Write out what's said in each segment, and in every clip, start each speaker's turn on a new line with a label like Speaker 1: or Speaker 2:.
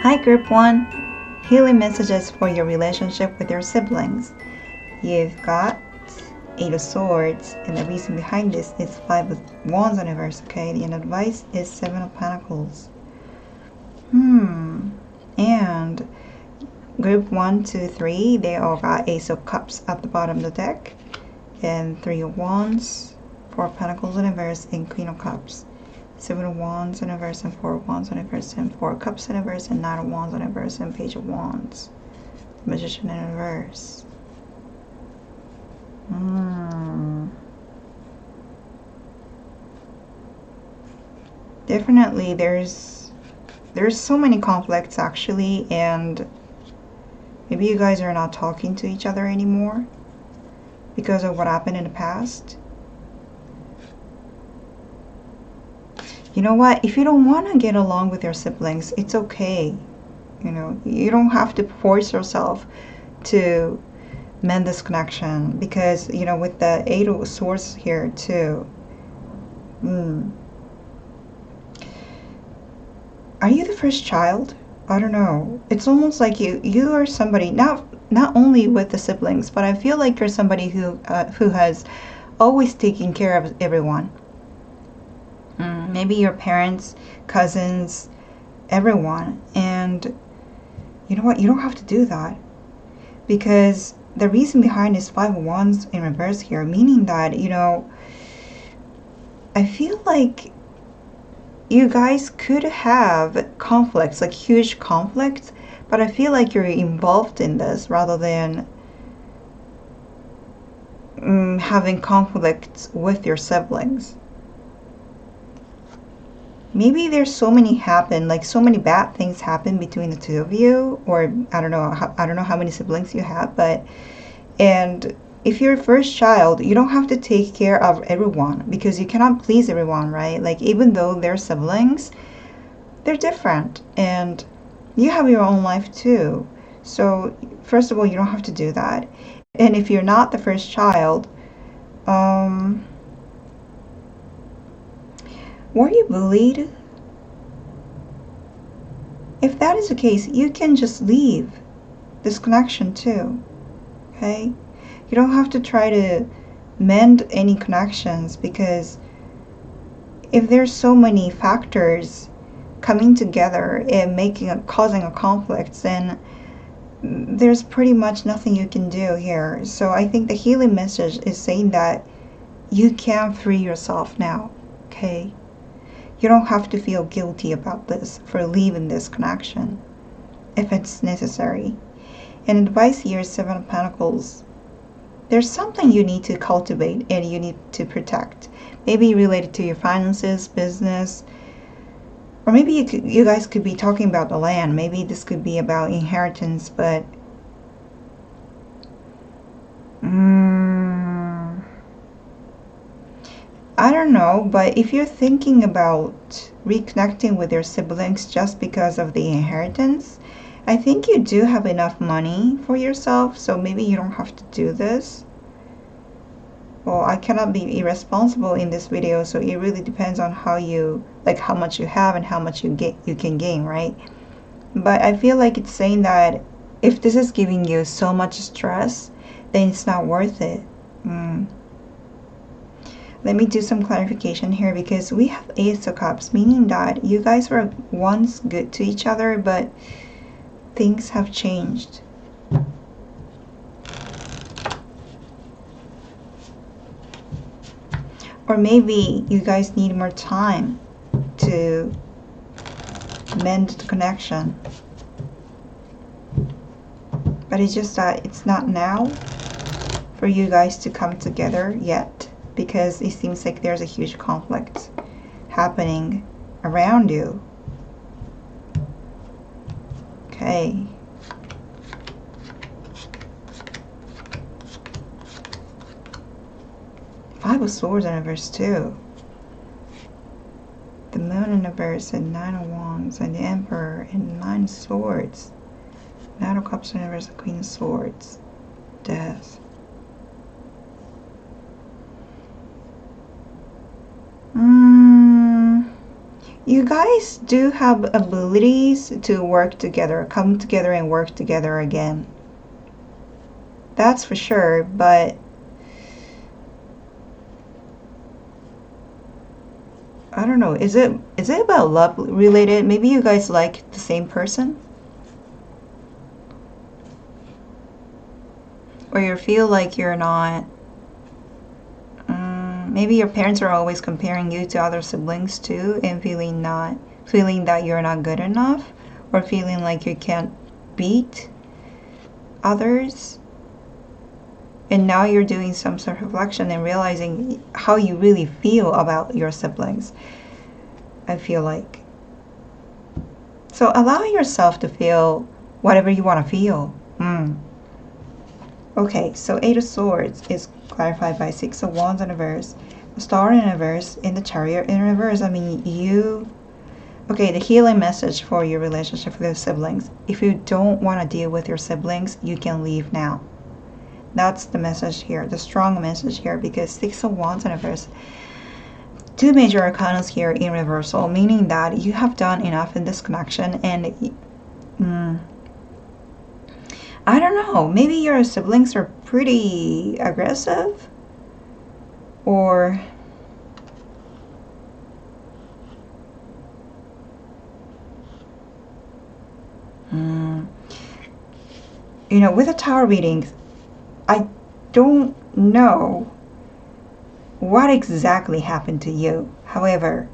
Speaker 1: Hi, Group 1. Healing messages for your relationship with your siblings. You've got Eight of Swords, and the reason behind this is Five of Wands universe, okay? And advice is Seven of Pentacles. And Group 1, 2, 3, they all got Ace of Cups at the bottom of the deck, and Three of Wands, Four of Pentacles universe, and Queen of Cups. Seven of Wands universe, and Four of Wands universe, and Four of Cups universe, and Nine of Wands universe, and Page of Wands. Magician in reverse. Definitely there's so many conflicts actually, and maybe you guys are not talking to each other anymore because of what happened in the past. You know what? If you don't want to get along with your siblings, it's okay. You know, you don't have to force yourself to mend this connection, because, you know, with the Eight of Swords here too. Are you the first child? I don't know. It's almost like you are somebody, not only with the siblings, but I feel like you're somebody who has always taken care of everyone. Maybe your parents, cousins, everyone. And you know what? You don't have to do that, because the reason behind is Five of Wands in reverse here, meaning that, you know, I feel like you guys could have conflicts, like huge conflicts, but I feel like you're involved in this rather than having conflicts with your siblings. Maybe there's so many happen, like so many bad things happen between the two of you, or I don't know how many siblings you have, but, and if you're a first child, you don't have to take care of everyone, because you cannot please everyone, right? Like, even though they're siblings, they're different, and you have your own life too. So first of all, you don't have to do that. And if you're not the first child, were you bullied? If that is the case, you can just leave this connection too, okay? You don't have to try to mend any connections, because if there's so many factors coming together and causing a conflict, then there's pretty much nothing you can do here. So I think the healing message is saying that you can free yourself now, okay? You don't have to feel guilty about this for leaving this connection if it's necessary. And advice here is Seven of Pentacles. There's something you need to cultivate and you need to protect. Maybe related to your finances, business, or maybe you guys could be talking about the land. Maybe this could be about inheritance, but I don't know. But if you're thinking about reconnecting with your siblings just because of the inheritance, I think you do have enough money for yourself, so maybe you don't have to do this. Well, I cannot be irresponsible in this video, so it really depends on how much you have and how much you can gain, right? But I feel like it's saying that if this is giving you so much stress, then it's not worth it. Let me do some clarification here, because we have Ace of Cups, meaning that you guys were once good to each other, but things have changed. Or maybe you guys need more time to mend the connection. But it's just that it's not now for you guys to come together yet, because it seems like there's a huge conflict happening around you. Okay. Five of Swords in reverse too. The Moon in reverse, and Nine of Wands, and the Emperor, and Nine of Swords. Knight of Cups in reverse, Queen of Swords. Death. You guys do have abilities to work together, come together and work together again. That's for sure, but I don't know. Is it about love related? Maybe you guys like the same person? Or you feel like you're not. Maybe your parents are always comparing you to other siblings too, and feeling that you're not good enough, or feeling like you can't beat others. And now you're doing some sort of reflection and realizing how you really feel about your siblings, I feel like. So allow yourself to feel whatever you want to feel. Okay, so Eight of Swords is clarified by Six of Wands in reverse, Star in reverse, in the Chariot in reverse. I mean, okay, the healing message for your relationship with your siblings. If you don't want to deal with your siblings, you can leave now. That's the message here, the strong message here, because Six of Wands in reverse, two major arcana here in reversal, meaning that you have done enough in this connection, and I don't know, maybe your siblings are pretty aggressive, or you know, with the Tower readings, I don't know what exactly happened to you. However,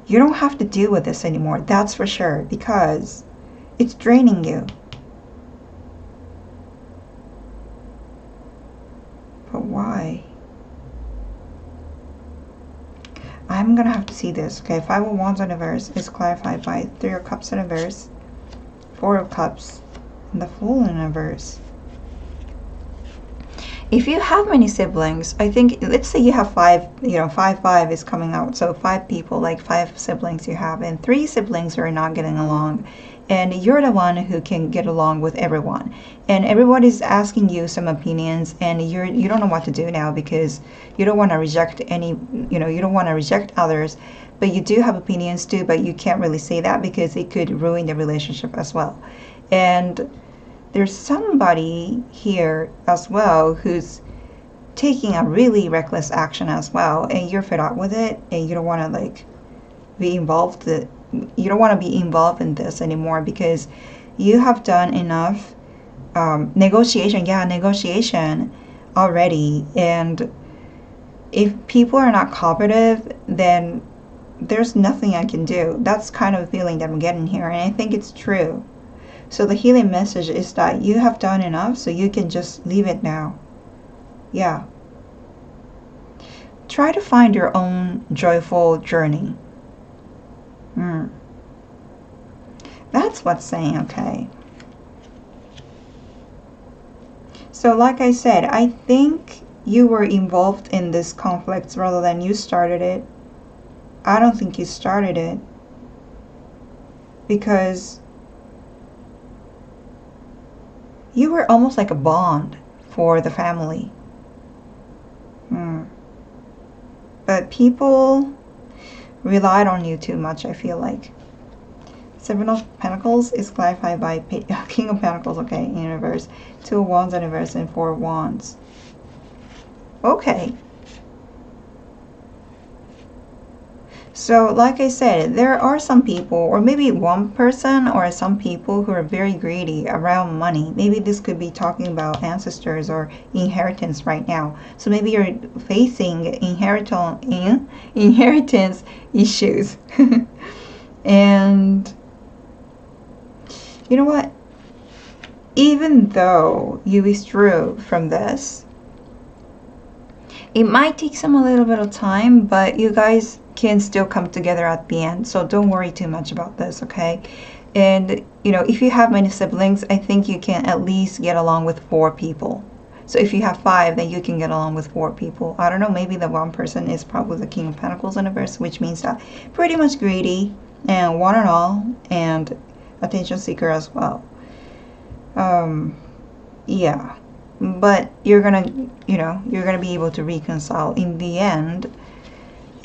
Speaker 1: you don't have to deal with this anymore, that's for sure, because it's draining you. But why? I'm gonna have to see this. Okay, Five of Wands in reverse is clarified by Three of Cups in reverse, Four of Cups, and the Fool in reverse. If you have many siblings, I think, let's say you have five, you know, five is coming out. So 5 people, like 5 siblings you have, and 3 siblings are not getting along. And you're the one who can get along with everyone. And everybody's asking you some opinions, and you don't know what to do now, because you don't want to reject any, you know, you don't want to reject others, but you do have opinions too, but you can't really say that because it could ruin the relationship as well. And there's somebody here as well who's taking a really reckless action as well, and you're fed up with it, and you don't want to like be involved. You don't want to be involved in this anymore because you have done enough negotiation already. And if people are not cooperative, then there's nothing I can do. That's kind of a feeling that I'm getting here, and I think it's true. So the healing message is that you have done enough, so you can just leave it now. Yeah. Try to find your own joyful journey. That's what's saying, okay. So like I said, I think you were involved in this conflict rather than you started it. I don't think you started it, because you were almost like a bond for the family. But people relied on you too much, I feel like. Seven of Pentacles is clarified by King of Pentacles, okay, in reverse. Two of Wands in reverse, and Four of Wands. Okay. So like I said, there are some people, or maybe one person or some people who are very greedy around money. Maybe this could be talking about ancestors or inheritance right now. So maybe you're facing inheritance issues. And you know what? Even though you withdrew from this, it might take a little bit of time, but you guys can still come together at the end. So don't worry too much about this, okay? And you know, if you have many siblings, I think you can at least get along with 4 people. So if you have 5, then you can get along with 4 people. I don't know, maybe the one person is probably the King of Pentacles in reverse, which means that pretty much greedy and one and all, and attention seeker as well. Yeah, but you're gonna, you know, you're gonna be able to reconcile in the end.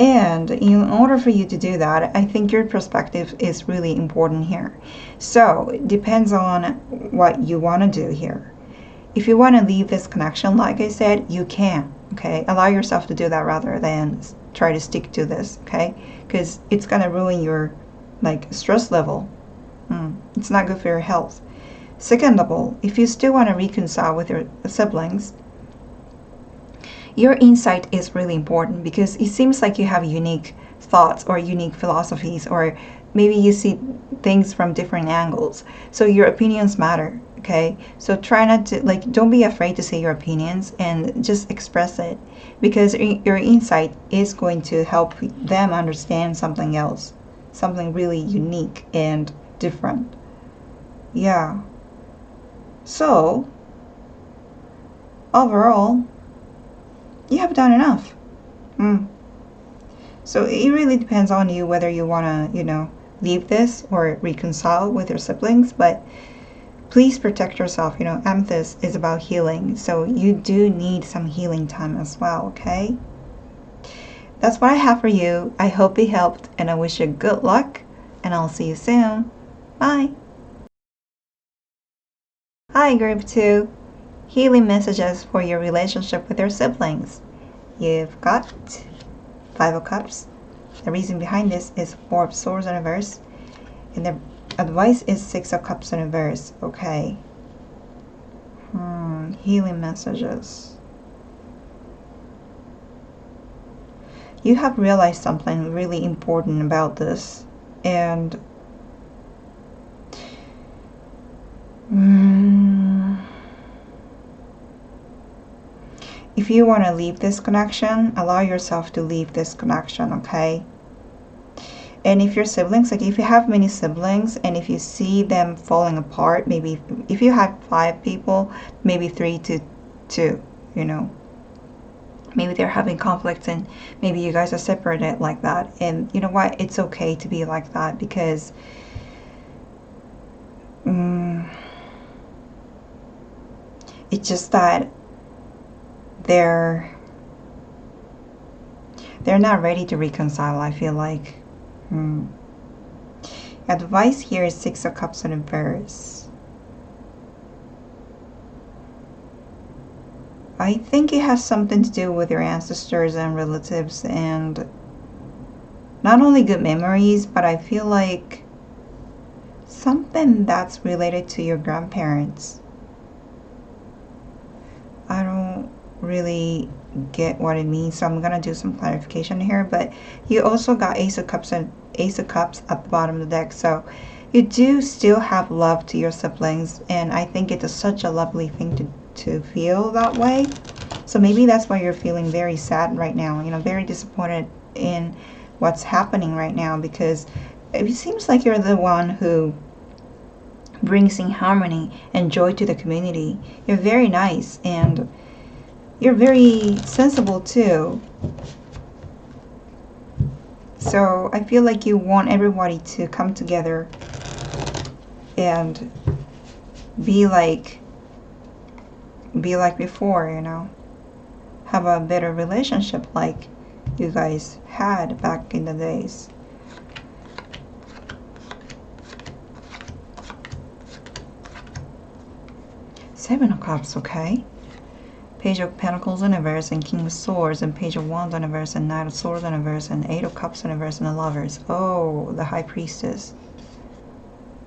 Speaker 1: And in order for you to do that, I think your perspective is really important here. So it depends on what you want to do here. If you want to leave this connection, like I said, you can, okay? Allow yourself to do that rather than try to stick to this, okay? Because it's going to ruin your, like, stress level. It's not good for your health. Second of all, if you still want to reconcile with your siblings, your insight is really important, because it seems like you have unique thoughts or unique philosophies, or maybe you see things from different angles. So your opinions matter, okay? So try not to, like, don't be afraid to say your opinions and just express it, because your insight is going to help them understand something else, something really unique and different. Yeah. So overall, you have done enough. So it really depends on you whether you want to, leave this or reconcile with your siblings. But please protect yourself. Amethyst is about healing. So you do need some healing time as well, okay? That's what I have for you. I hope it helped, and I wish you good luck. And I'll see you soon. Bye. Hi, Group 2. Healing messages for your relationship with your siblings. You've got 5 of Cups. The reason behind this is 4 of Swords in reverse. And the advice is 6 of Cups in reverse. Okay. Healing messages. You have realized something really important about this. And if you want to leave this connection, allow yourself to leave this connection, okay? And if your siblings, like if you have many siblings and if you see them falling apart, maybe if you have 5 people, maybe 3 to 2, maybe they're having conflicts and maybe you guys are separated like that. And you know what? It's okay to be like that, because it's just that they're not ready to reconcile, I feel like. Advice here is 6 of Cups in reverse. I think it has something to do with your ancestors and relatives, and not only good memories, but I feel like something that's related to your grandparents. I don't really get what it means, so I'm gonna do some clarification here. But you also got Ace of Cups and Ace of Cups at the bottom of the deck, so you do still have love to your siblings, and I think it's such a lovely thing to feel that way. So maybe that's why you're feeling very sad right now, very disappointed in what's happening right now, because it seems like you're the one who brings in harmony and joy to the community. You're very nice, and you're very sensible too. So I feel like you want everybody to come together and be like before, have a better relationship like you guys had back in the days. Seven of Cups, okay. Page of Pentacles in reverse and King of Swords, and Page of Wands in reverse and Knight of Swords in reverse and 8 of Cups in reverse and the Lovers. Oh, the High Priestess.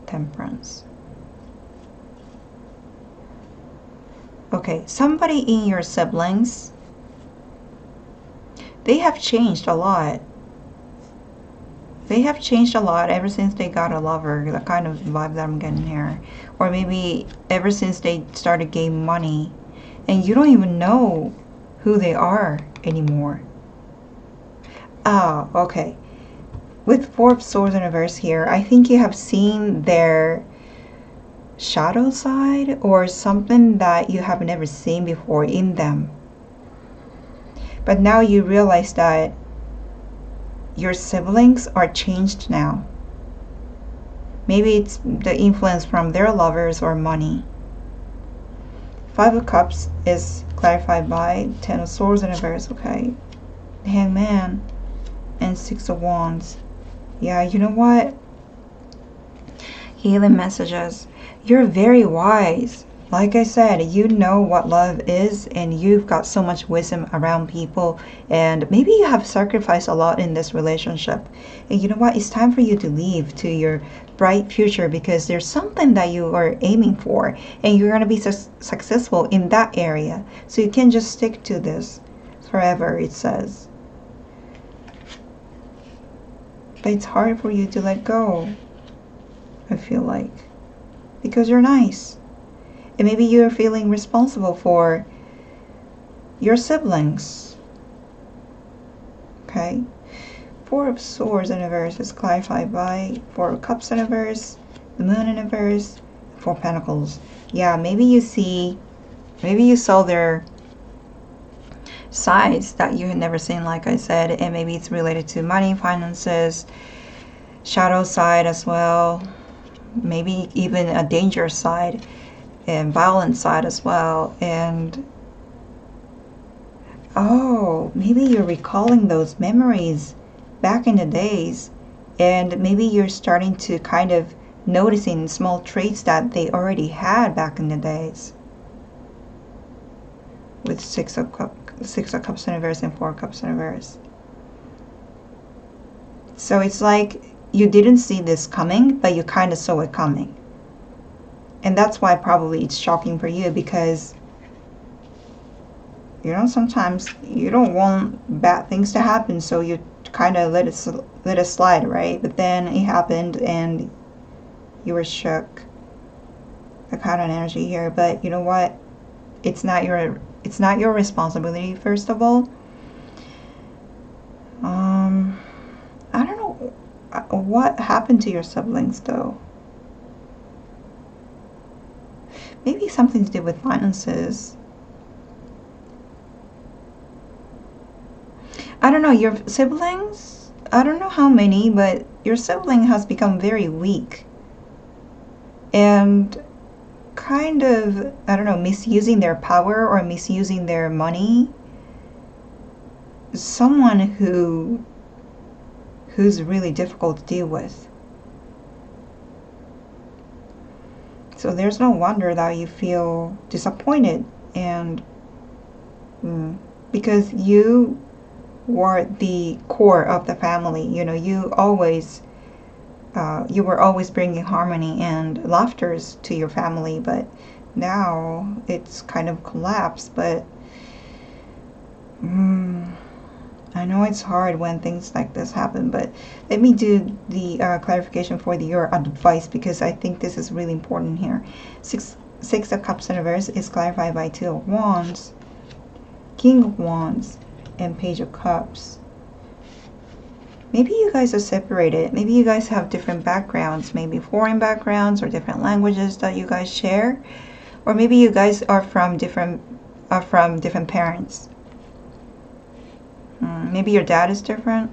Speaker 1: Temperance. Okay, somebody in your siblings, they have changed a lot. They have changed a lot ever since they got a lover, the kind of vibe that I'm getting here. Or maybe ever since they started getting money. And you don't even know who they are anymore. Ah, okay. With 4 of Swords in reverse here, I think you have seen their shadow side or something that you have never seen before in them. But now you realize that your siblings are changed now. Maybe it's the influence from their lovers or money. 5 of Cups is clarified by 10 of Swords in reverse, okay. Hangman. and Six of Wands. Yeah, you know what? Healing messages. You're very wise. Like I said, you know what love is, and you've got so much wisdom around people, and maybe you have sacrificed a lot in this relationship. And you know what? It's time for you to leave to your bright future, because there's something that you are aiming for, and you're going to be successful in that area. So you can just stick to this forever, it says. But it's hard for you to let go, I feel like, because you're nice. And maybe you're feeling responsible for your siblings. Okay? Four of Swords in reverse is clarified by Four of Cups in reverse, the Moon in reverse, Four of Pentacles. Yeah, maybe you saw their sides that you had never seen, like I said, and maybe it's related to money, finances, shadow side as well, maybe even a danger side and violent side as well. And oh, maybe you're recalling those memories back in the days, and maybe you're starting to kind of noticing small traits that they already had back in the days, with Six of Cups in reverse and Four of Cups in reverse. So it's like you didn't see this coming, but you kind of saw it coming. And that's why probably it's shocking for you, because you know, sometimes you don't want bad things to happen, so you kind of let it slide, right? But then it happened and you were shook. The kind of energy here. But you know what? It's not your responsibility, first of all. I don't know what happened to your siblings though. Maybe something to do with finances. I don't know, your siblings, I don't know how many, but your sibling has become very weak. And kind of, I don't know, misusing their power or misusing their money. Someone who's really difficult to deal with. So there's no wonder that you feel disappointed, and because you were the core of the family. You know, you were always bringing harmony and laughters to your family, but now it's kind of collapsed. But I know it's hard when things like this happen, but let me do the clarification for your advice, because I think this is really important here. Six of Cups in reverse is clarified by Two of Wands, King of Wands, and Page of Cups. Maybe you guys are separated. Maybe you guys have different backgrounds, maybe foreign backgrounds or different languages that you guys share, or maybe you guys are from different parents. Maybe your dad is different.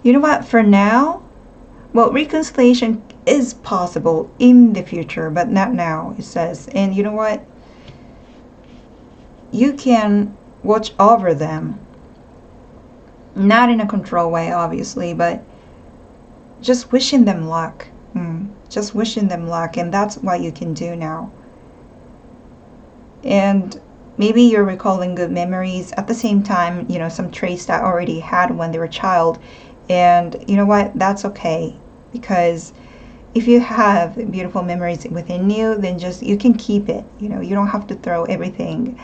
Speaker 1: You know what? For now, well, reconciliation is possible in the future, but not now, it says. And you know what? You can watch over them. Not in a control way, obviously, but just wishing them luck. Just wishing them luck, and that's what you can do now. And maybe you're recalling good memories at the same time, you know, some traits that already had when they were a child. And you know what? That's okay, because if you have beautiful memories within you, then just you can keep it. You know, you don't have to throw everything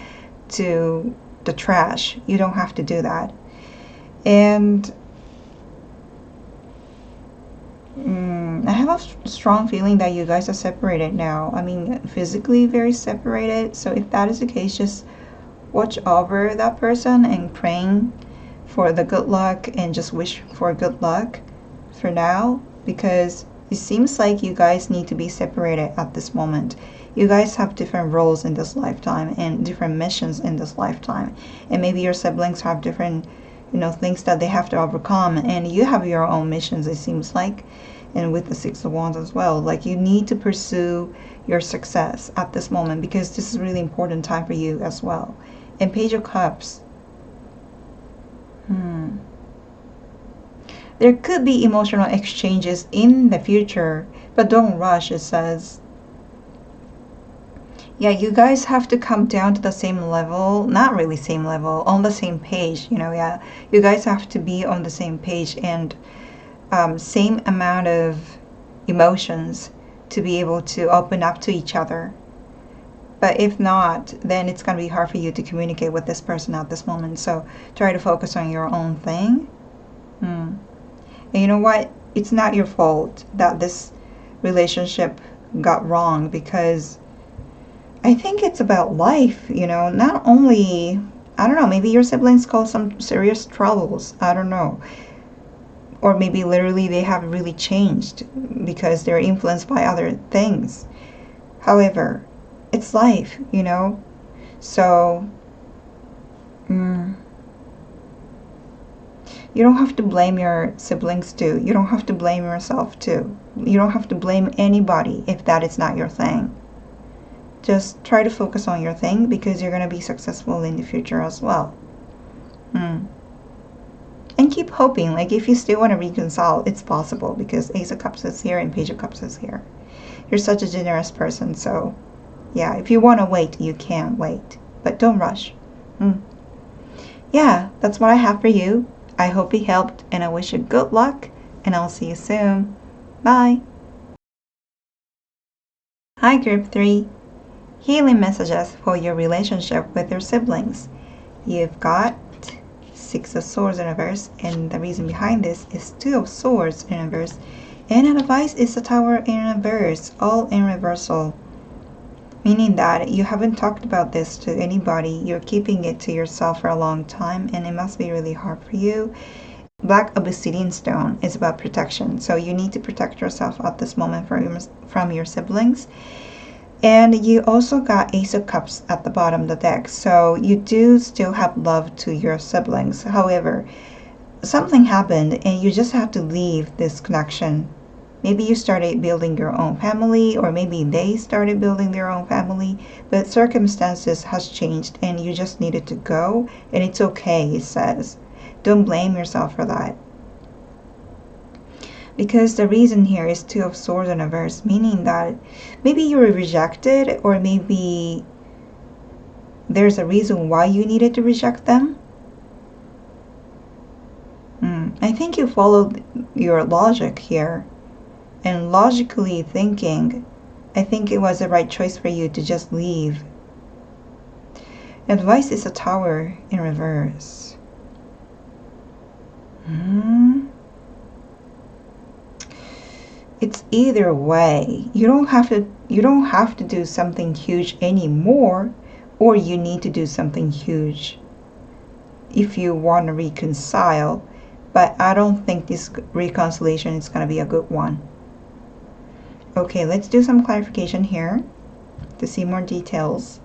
Speaker 1: to the trash. You don't have to do that. And I have a strong feeling that you guys are separated now. I mean, physically very separated. So if that is the case, just watch over that person and praying for the good luck, and just wish for good luck for now, because it seems like you guys need to be separated at this moment. You guys have different roles in this lifetime and different missions in this lifetime, and maybe your siblings have different, you know, things that they have to overcome, and you have your own missions, it seems like. and with the Six of Wands as well. Like, you need to pursue your success at this moment, because this is a really important time for you as well. And Page of Cups. There could be emotional exchanges in the future, but don't rush, it says. Yeah, you guys have to come down to the same level. Not really same level, on the same page, you know. Yeah, you guys have to be on the same page and same amount of emotions to be able to open up to each other. But if not, then it's going to be hard for you to communicate with this person at this moment. So try to focus on your own thing. And you know what? It's not your fault that this relationship got wrong, because I think it's about life, you know. Not only, I don't know, maybe your siblings caused some serious troubles. I don't know. Or maybe literally they have really changed because they're influenced by other things. However, it's life, you know. So you don't have to blame your siblings too. You don't have to blame yourself too. You don't have to blame anybody if that is not your thing. Just try to focus on your thing, because you're going to be successful in the future as well. And keep hoping. Like, if you still want to reconcile, it's possible, because Ace of Cups is here and Page of Cups is here. You're such a generous person, so yeah, if you want to wait, you can wait. But don't rush. Yeah, that's what I have for you. I hope it helped, and I wish you good luck, and I'll see you soon. Bye. Hi, Group 3. Healing messages for your relationship with your siblings. You've got Six of Swords in reverse, and the reason behind this is Two of Swords in reverse, and advice is the Tower in reverse, all in reversal. Meaning that you haven't talked about this to anybody. You're keeping it to yourself for a long time, and it must be really hard for you. Black Obsidian Stone is about protection, so you need to protect yourself at this moment from your siblings. And you also got Ace of Cups at the bottom of the deck, so you do still have love to your siblings. However, something happened and you just have to leave this connection. Maybe you started building your own family, or maybe they started building their own family, but circumstances has changed and you just needed to go, and it's okay, it says. Don't blame yourself for that. Because the reason here is Two of Swords in reverse, meaning that maybe you were rejected, or maybe there's a reason why you needed to reject them. I think you followed your logic here. And logically thinking, I think it was the right choice for you to just leave. Advice is a Tower in reverse. It's either way. You don't have to do something huge anymore, or you need to do something huge if you want to reconcile. But I don't think this reconciliation is going to be a good one. Okay, let's do some clarification here to see more details.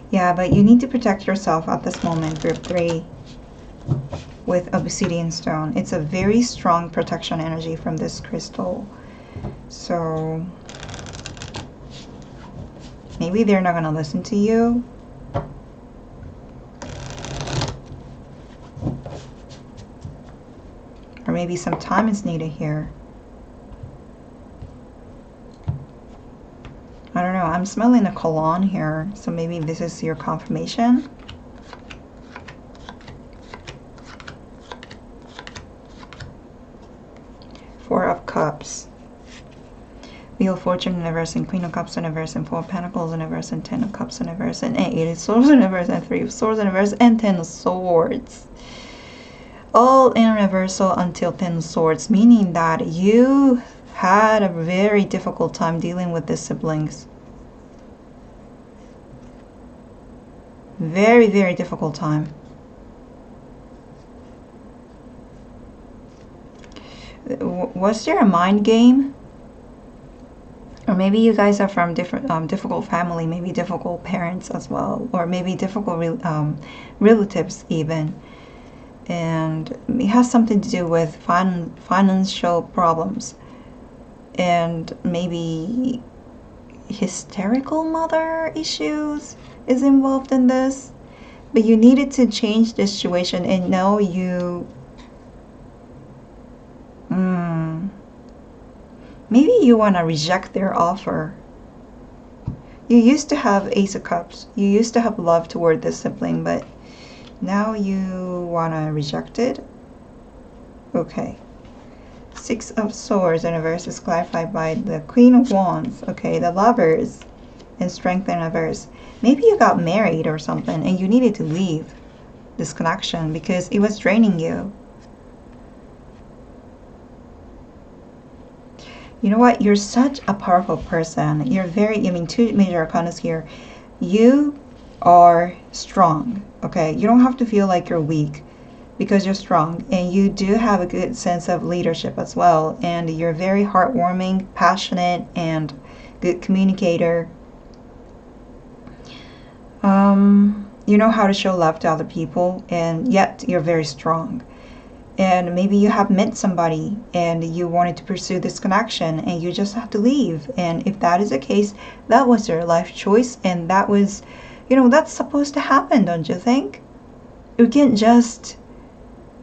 Speaker 1: Yeah, but you need to protect yourself at this moment, Group 3, with Obsidian Stone. It's a very strong protection energy from this crystal. So maybe they're not going to listen to you. Or maybe some time is needed here. I don't know. I'm smelling a cologne here. So maybe this is your confirmation. Four of Cups. Wheel of Fortune in reverse, and Queen of Cups in reverse, and Four of Pentacles in reverse, and Ten of Cups in reverse, and Eight of Swords in reverse, and Three of Swords in reverse, and Ten of Swords. All in reversal until Ten of Swords, meaning that you had a very difficult time dealing with the siblings. Very, very difficult time. Was there a mind game? Or maybe you guys are from different difficult family, maybe difficult parents as well, or maybe difficult relatives even. and it has something to do with financial problems, and maybe hysterical mother issues is involved in this. But you needed to change the situation, and now maybe you want to reject their offer. You used to have Ace of Cups. You used to have love toward this sibling, but now you want to reject it? Okay. Six of Swords in reverse is clarified by the Queen of Wands. Okay, the Lovers and Strength in reverse. Maybe you got married or something and you needed to leave this connection because it was draining you. You know what? You're such a powerful person. You're very, I mean, two major arcanas here. You are strong, okay? You don't have to feel like you're weak because you're strong. And you do have a good sense of leadership as well. And you're very heartwarming, passionate, and good communicator. You know how to show love to other people, and yet you're very strong. And maybe you have met somebody and you wanted to pursue this connection and you just have to leave. And if that is the case, that was your life choice, and that was, you know, that's supposed to happen, don't you think? You can't just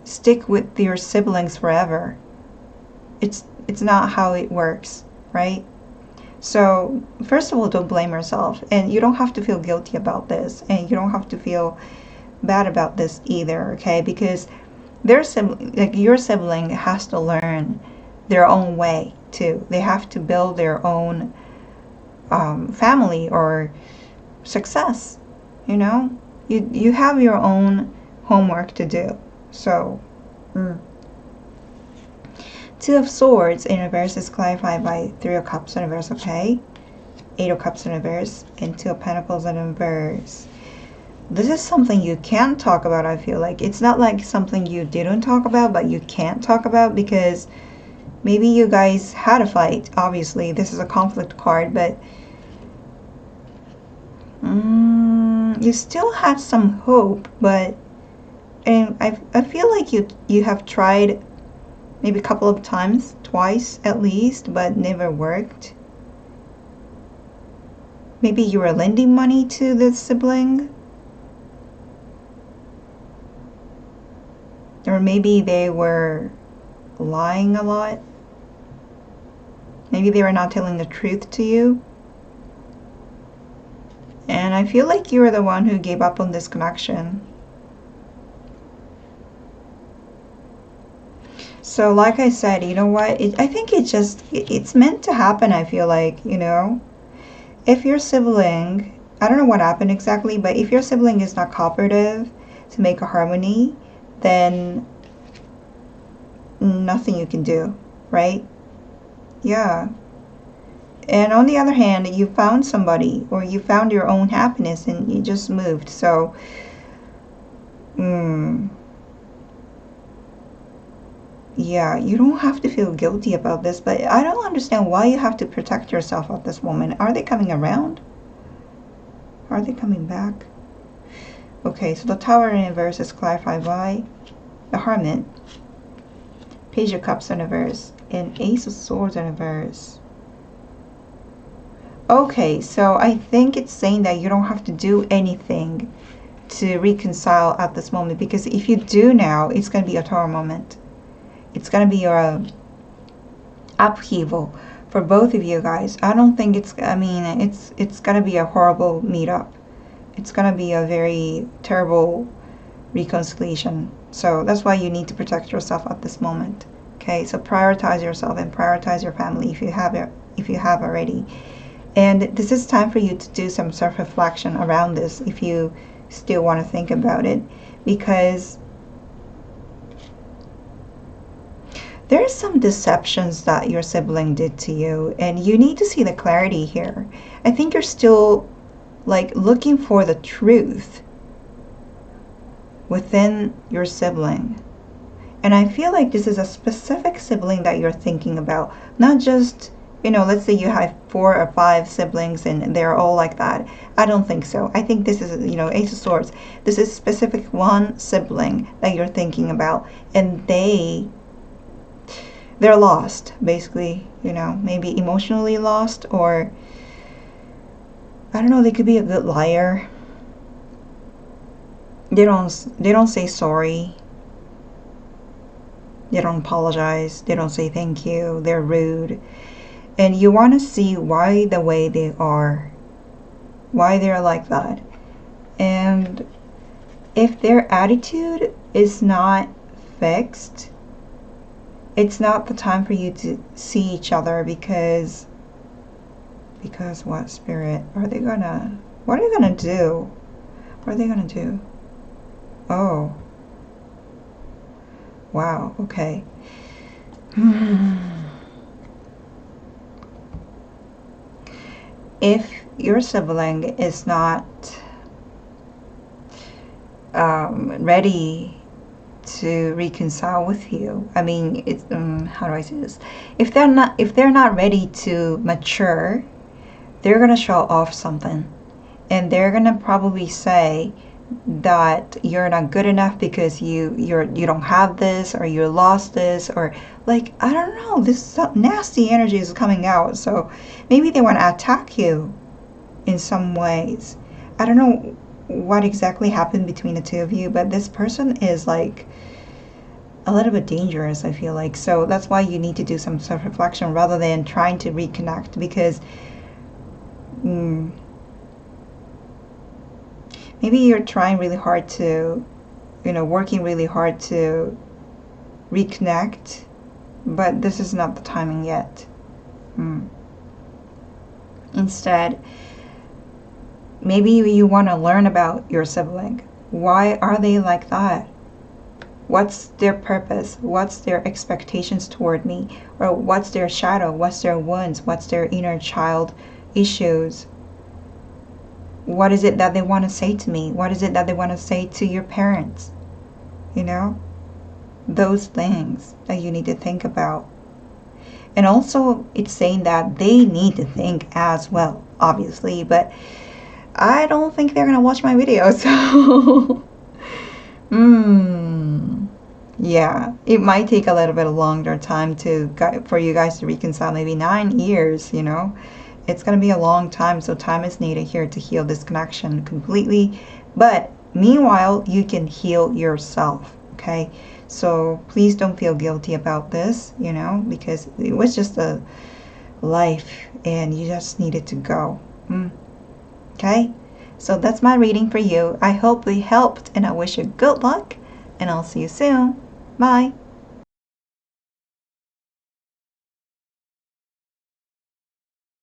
Speaker 1: stick with your siblings forever. It's not how it works, right? So first of all, don't blame yourself, and you don't have to feel guilty about this, and you don't have to feel bad about this either, okay? Because their sibling, like your sibling, has to learn their own way too. They have to build their own family or success. You know, you have your own homework to do. So, Two of Swords in reverse is clarified by Three of Cups in reverse, okay? Eight of Cups in reverse and Two of Pentacles in reverse. This is something you can talk about, I feel like. It's not like something you didn't talk about, but you can't talk about because maybe you guys had a fight. Obviously, this is a conflict card, but you still had some hope, but and I feel like you have tried maybe a couple of times, twice at least, but never worked. Maybe you were lending money to this sibling. Or maybe they were lying a lot. Maybe they were not telling the truth to you. And I feel like you were the one who gave up on this connection. So like I said, you know what? I think it's meant to happen, I feel like, you know. If your sibling, I don't know what happened exactly, but if your sibling is not cooperative to make a harmony, then nothing you can do, right? Yeah. And on the other hand, you found somebody, or you found your own happiness and you just moved. So, yeah, you don't have to feel guilty about this, but I don't understand why you have to protect yourself at this moment. Are they coming around? Are they coming back? Okay, so the Tower in reverse is clarified by the Hermit, Page of Cups in reverse, and Ace of Swords in reverse. Okay, so I think it's saying that you don't have to do anything to reconcile at this moment, because if you do now, it's going to be a Tower moment. It's going to be a upheaval for both of you guys. I don't think it's, I mean, it's going to be a horrible meetup. It's going to be a very terrible reconciliation. So that's why you need to protect yourself at this moment. Okay, so prioritize yourself and prioritize your family if you have it, if you have already. And this is time for you to do some self-reflection around this if you still want to think about it, because there's some deceptions that your sibling did to you, and you need to see the clarity here. I think you're still like looking for the truth within your sibling. And I feel like this is a specific sibling that you're thinking about, not just you know, let's say you have 4 or 5 siblings and they're all like that. I don't think so. I think this is, you know, Ace of Swords. This is specific one sibling that you're thinking about, and they're lost, basically, you know, maybe emotionally lost, or I don't know, they could be a good liar. They don't say sorry. They don't apologize. They don't say thank you. They're rude. And you want to see why the way they are, why they're like that. And if their attitude is not fixed, it's not the time for you to see each other, because what, Spirit? What are they gonna do? What are they gonna do? Oh. Wow, okay. If your sibling is not ready to reconcile with you, I mean, it's how do I say this? If they're not ready to mature, they're gonna show off something, and they're gonna probably say that you're not good enough because you don't have this, or you lost this, or like, I don't know, this nasty energy is coming out. So maybe they want to attack you in some ways. I don't know what exactly happened between the two of you, but this person is like a little bit dangerous, I feel like. So that's why you need to do some self-reflection rather than trying to reconnect, because maybe you're trying really hard to, you know, working really hard to reconnect, but this is not the timing yet. Instead, maybe you want to learn about your sibling. Why are they like that? What's their purpose? What's their expectations toward me? Or what's their shadow? What's their wounds? What's their inner child issues? What is it that they want to say to me? What is it that they want to say to your parents? You know? Those things that you need to think about. And also, it's saying that they need to think as well, obviously, but I don't think they're going to watch my video, so yeah, it might take a little bit longer time for you guys to reconcile, maybe 9 years, you know. It's going to be a long time, so time is needed here to heal this connection completely. But meanwhile, you can heal yourself, okay? So please don't feel guilty about this, you know, because it was just a life and you just needed to go. Okay? So that's my reading for you. I hope they helped, and I wish you good luck, and I'll see you soon. Bye.